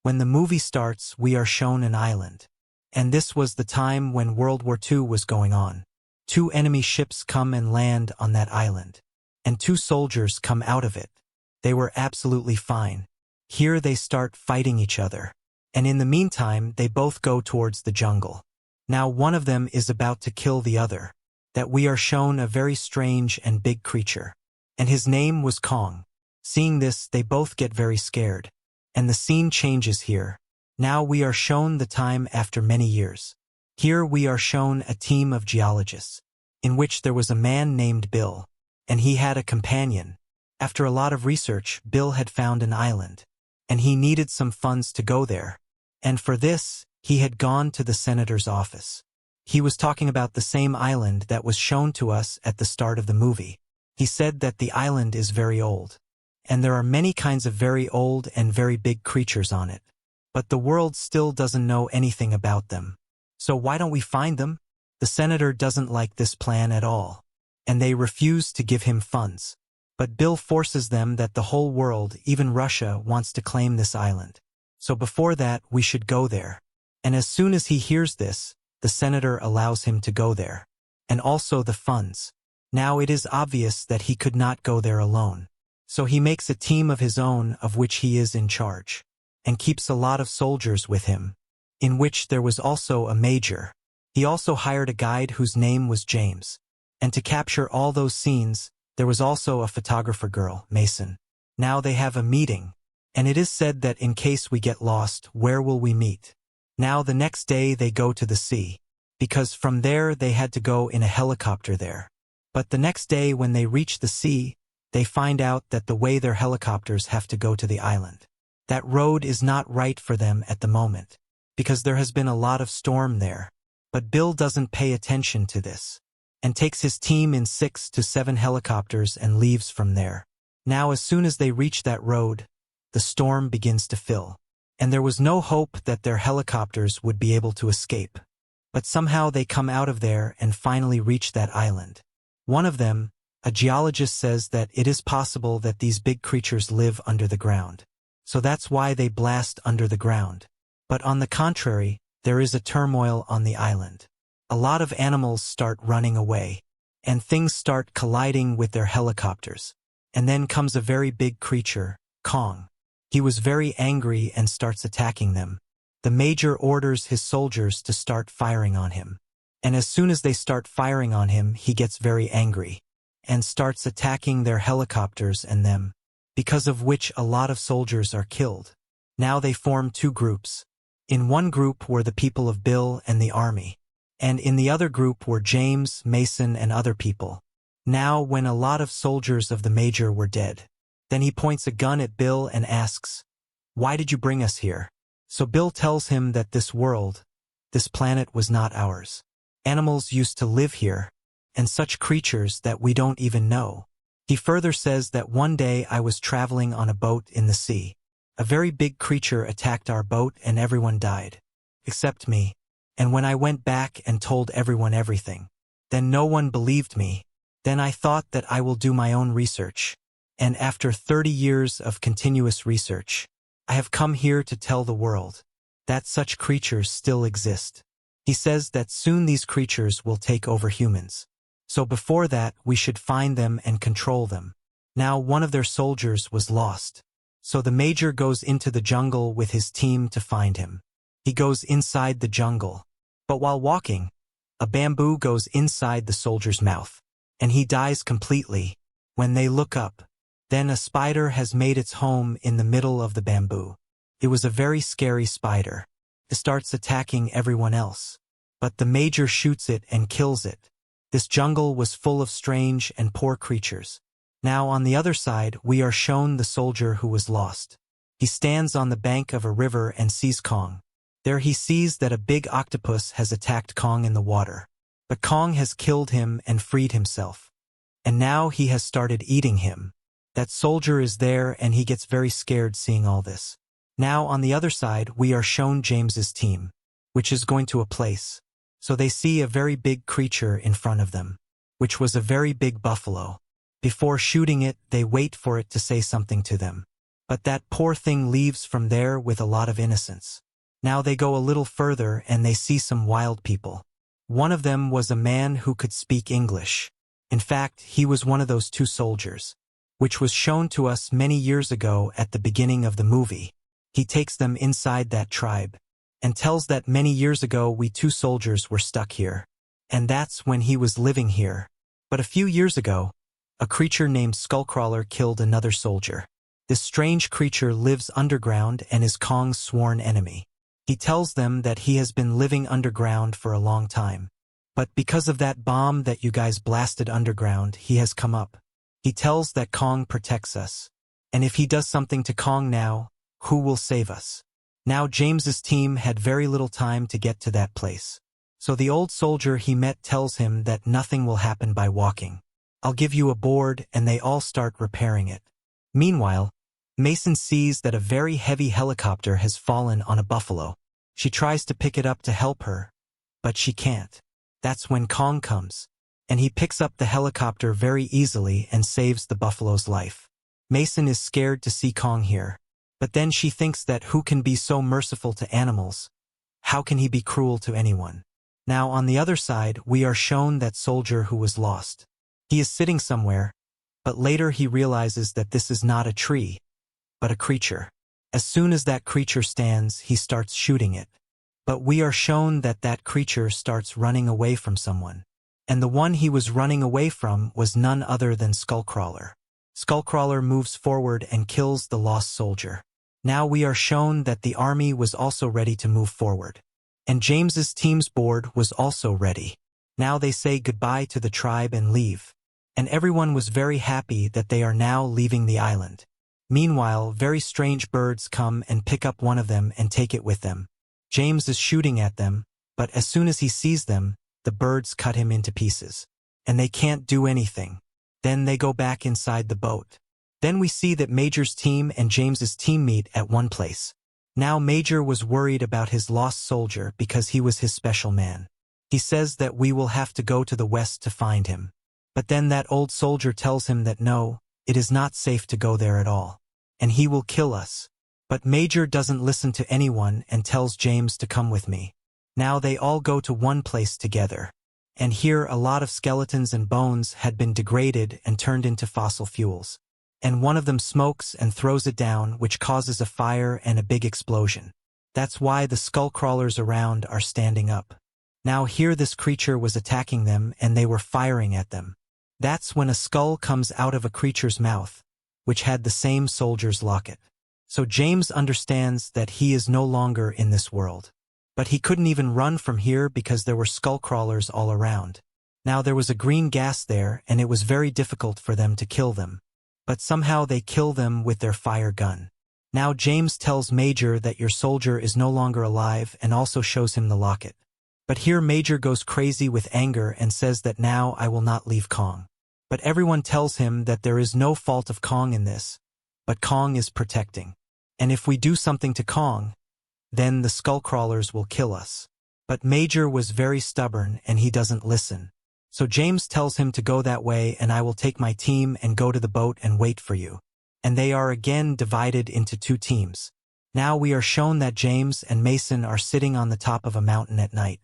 When the movie starts, we are shown an island. And this was the time when World War II was going on. 2 enemy ships come and land on that island. And 2 soldiers come out of it. They were absolutely fine. Here they start fighting each other. And in the meantime, they both go towards the jungle. Now one of them is about to kill the other. That we are shown a very strange and big creature. And his name was Kong. Seeing this, they both get very scared. And the scene changes here. Now we are shown the time after many years. Here we are shown a team of geologists, in which there was a man named Bill, and he had a companion. After a lot of research, Bill had found an island, and he needed some funds to go there. And for this, he had gone to the senator's office. He was talking about the same island that was shown to us at the start of the movie. He said that the island is very old, and there are many kinds of very old and very big creatures on it. But the world still doesn't know anything about them. So why don't we find them? The senator doesn't like this plan at all, and they refuse to give him funds. But Bill forces them that the whole world, even Russia, wants to claim this island. So before that, we should go there. And as soon as he hears this, the senator allows him to go there. And also the funds. Now it is obvious that he could not go there alone. So he makes a team of his own of which he is in charge, and keeps a lot of soldiers with him, in which there was also a major. He also hired a guide whose name was James. And to capture all those scenes, there was also a photographer girl, Mason. Now they have a meeting, and it is said that in case we get lost, where will we meet? Now the next day they go to the sea, because from there they had to go in a helicopter there. But the next day when they reach the sea, they find out that the way their helicopters have to go to the island. That road is not right for them at the moment, because there has been a lot of storm there. But Bill doesn't pay attention to this, and takes his team in 6 to 7 helicopters and leaves from there. Now as soon as they reach that road, the storm begins to fill, and there was no hope that their helicopters would be able to escape. But somehow they come out of there and finally reach that island. One of them, a geologist, says that it is possible that these big creatures live under the ground. So that's why they blast under the ground. But on the contrary, there is a turmoil on the island. A lot of animals start running away, and things start colliding with their helicopters. And then comes a very big creature, Kong. He was very angry and starts attacking them. The major orders his soldiers to start firing on him. And as soon as they start firing on him, he gets very angry, and starts attacking their helicopters and them, because of which a lot of soldiers are killed. Now they form 2 groups. In one group were the people of Bill and the army, and in the other group were James, Mason, and other people. Now when a lot of soldiers of the major were dead, then he points a gun at Bill and asks, "Why did you bring us here?" So Bill tells him that this world, this planet, was not ours. Animals used to live here, and such creatures that we don't even know. He further says that one day I was traveling on a boat in the sea. A very big creature attacked our boat and everyone died, except me. And when I went back and told everyone everything, then no one believed me. Then I thought that I will do my own research. And after 30 years of continuous research, I have come here to tell the world that such creatures still exist. He says that soon these creatures will take over humans. So before that, we should find them and control them. Now one of their soldiers was lost. So the major goes into the jungle with his team to find him. He goes inside the jungle. But while walking, a bamboo goes inside the soldier's mouth, and he dies completely. When they look up, then a spider has made its home in the middle of the bamboo. It was a very scary spider. It starts attacking everyone else. But the major shoots it and kills it. This jungle was full of strange and poor creatures. Now on the other side, we are shown the soldier who was lost. He stands on the bank of a river and sees Kong. There he sees that a big octopus has attacked Kong in the water. But Kong has killed him and freed himself. And now he has started eating him. That soldier is there and he gets very scared seeing all this. Now on the other side, we are shown James's team, which is going to a place. So they see a very big creature in front of them, which was a very big buffalo. Before shooting it, they wait for it to say something to them. But that poor thing leaves from there with a lot of innocence. Now they go a little further and they see some wild people. One of them was a man who could speak English. In fact, he was one of those two soldiers, which was shown to us many years ago at the beginning of the movie. He takes them inside that tribe and tells that many years ago we two soldiers were stuck here. And that's when he was living here. But a few years ago, a creature named Skullcrawler killed another soldier. This strange creature lives underground and is Kong's sworn enemy. He tells them that he has been living underground for a long time. But because of that bomb that you guys blasted underground, he has come up. He tells that Kong protects us. And if he does something to Kong now, who will save us? Now James's team had very little time to get to that place. So the old soldier he met tells him that nothing will happen by walking. I'll give you a board, and they all start repairing it. Meanwhile, Mason sees that a very heavy helicopter has fallen on a buffalo. She tries to pick it up to help her, but she can't. That's when Kong comes, and he picks up the helicopter very easily and saves the buffalo's life. Mason is scared to see Kong here. But then she thinks that who can be so merciful to animals? How can he be cruel to anyone? Now on the other side, we are shown that soldier who was lost. He is sitting somewhere, but later he realizes that this is not a tree, but a creature. As soon as that creature stands, he starts shooting it. But we are shown that that creature starts running away from someone. And the one he was running away from was none other than Skullcrawler. Skullcrawler moves forward and kills the lost soldier. Now we are shown that the army was also ready to move forward. And James's team's board was also ready. Now they say goodbye to the tribe and leave. And everyone was very happy that they are now leaving the island. Meanwhile, very strange birds come and pick up one of them and take it with them. James is shooting at them, but as soon as he sees them, the birds cut him into pieces. And they can't do anything. Then they go back inside the boat. Then we see that Major's team and James's team meet at one place. Now Major was worried about his lost soldier because he was his special man. He says that we will have to go to the west to find him. But then that old soldier tells him that no, it is not safe to go there at all. And he will kill us. But Major doesn't listen to anyone and tells James to come with me. Now they all go to one place together. And here a lot of skeletons and bones had been degraded and turned into fossil fuels. And one of them smokes and throws it down, which causes a fire and a big explosion. That's why the skull crawlers around are standing up. Now here this creature was attacking them and they were firing at them. That's when a skull comes out of a creature's mouth, which had the same soldier's locket. So James understands that he is no longer in this world. But he couldn't even run from here because there were skull crawlers all around. Now there was a green gas there and it was very difficult for them to kill them. But somehow they kill them with their fire gun. Now James tells Major that your soldier is no longer alive and also shows him the locket. But here Major goes crazy with anger and says that now I will not leave Kong. But everyone tells him that there is no fault of Kong in this, but Kong is protecting. And if we do something to Kong, then the skull crawlers will kill us. But Major was very stubborn and he doesn't listen. So James tells him to go that way and I will take my team and go to the boat and wait for you. And they are again divided into two teams. Now we are shown that James and Mason are sitting on the top of a mountain at night.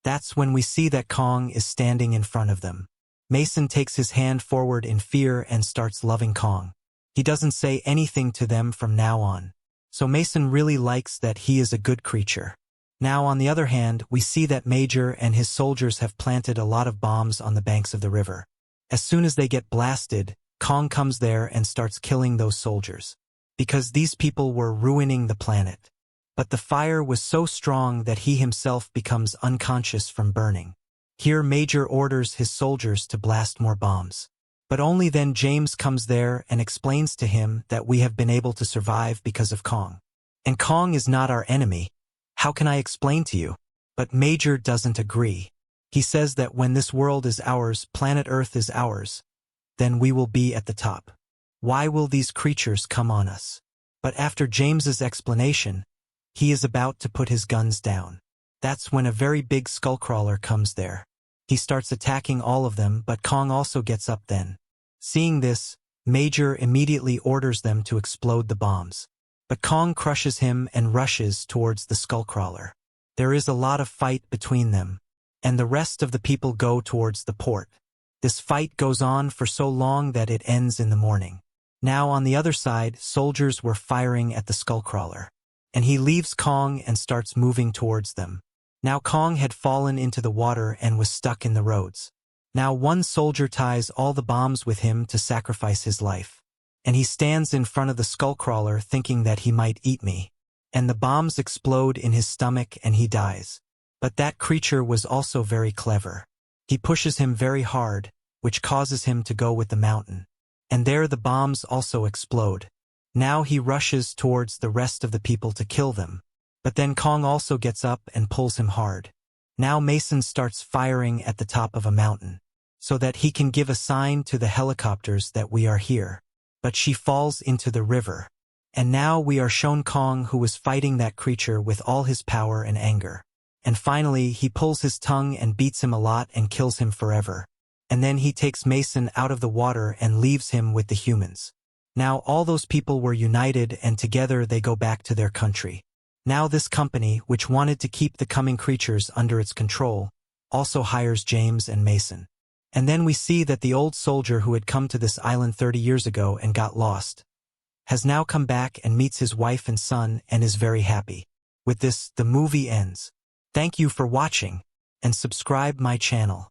That's when we see that Kong is standing in front of them. Mason takes his hand forward in fear and starts loving Kong. He doesn't say anything to them from now on. So Mason really likes that he is a good creature. Now on the other hand, we see that Major and his soldiers have planted a lot of bombs on the banks of the river. As soon as they get blasted, Kong comes there and starts killing those soldiers. Because these people were ruining the planet. But the fire was so strong that he himself becomes unconscious from burning. Here Major orders his soldiers to blast more bombs. But only then James comes there and explains to him that we have been able to survive because of Kong. And Kong is not our enemy. How can I explain to you? But Major doesn't agree. He says that when this world is ours, planet Earth is ours, then we will be at the top. Why will these creatures come on us? But after James's explanation, he is about to put his guns down. That's when a very big skullcrawler comes there. He starts attacking all of them, but Kong also gets up then. Seeing this, Major immediately orders them to explode the bombs. But Kong crushes him and rushes towards the Skullcrawler. There is a lot of fight between them, and the rest of the people go towards the port. This fight goes on for so long that it ends in the morning. Now on the other side, soldiers were firing at the Skullcrawler, and he leaves Kong and starts moving towards them. Now Kong had fallen into the water and was stuck in the roads. Now one soldier ties all the bombs with him to sacrifice his life. And he stands in front of the Skullcrawler thinking that he might eat me. And the bombs explode in his stomach and he dies. But that creature was also very clever. He pushes him very hard, which causes him to go with the mountain. And there the bombs also explode. Now he rushes towards the rest of the people to kill them. But then Kong also gets up and pulls him hard. Now Mason starts firing at the top of a mountain, so that he can give a sign to the helicopters that we are here. But she falls into the river. And now we are shown Kong, who was fighting that creature with all his power and anger. And finally he pulls his tongue and beats him a lot and kills him forever. And then he takes Mason out of the water and leaves him with the humans. Now all those people were united and together they go back to their country. Now this company, which wanted to keep the coming creatures under its control, also hires James and Mason. And then we see that the old soldier who had come to this island 30 years ago and got lost has now come back and meets his wife and son and is very happy. With this, the movie ends. Thank you for watching, and subscribe my channel.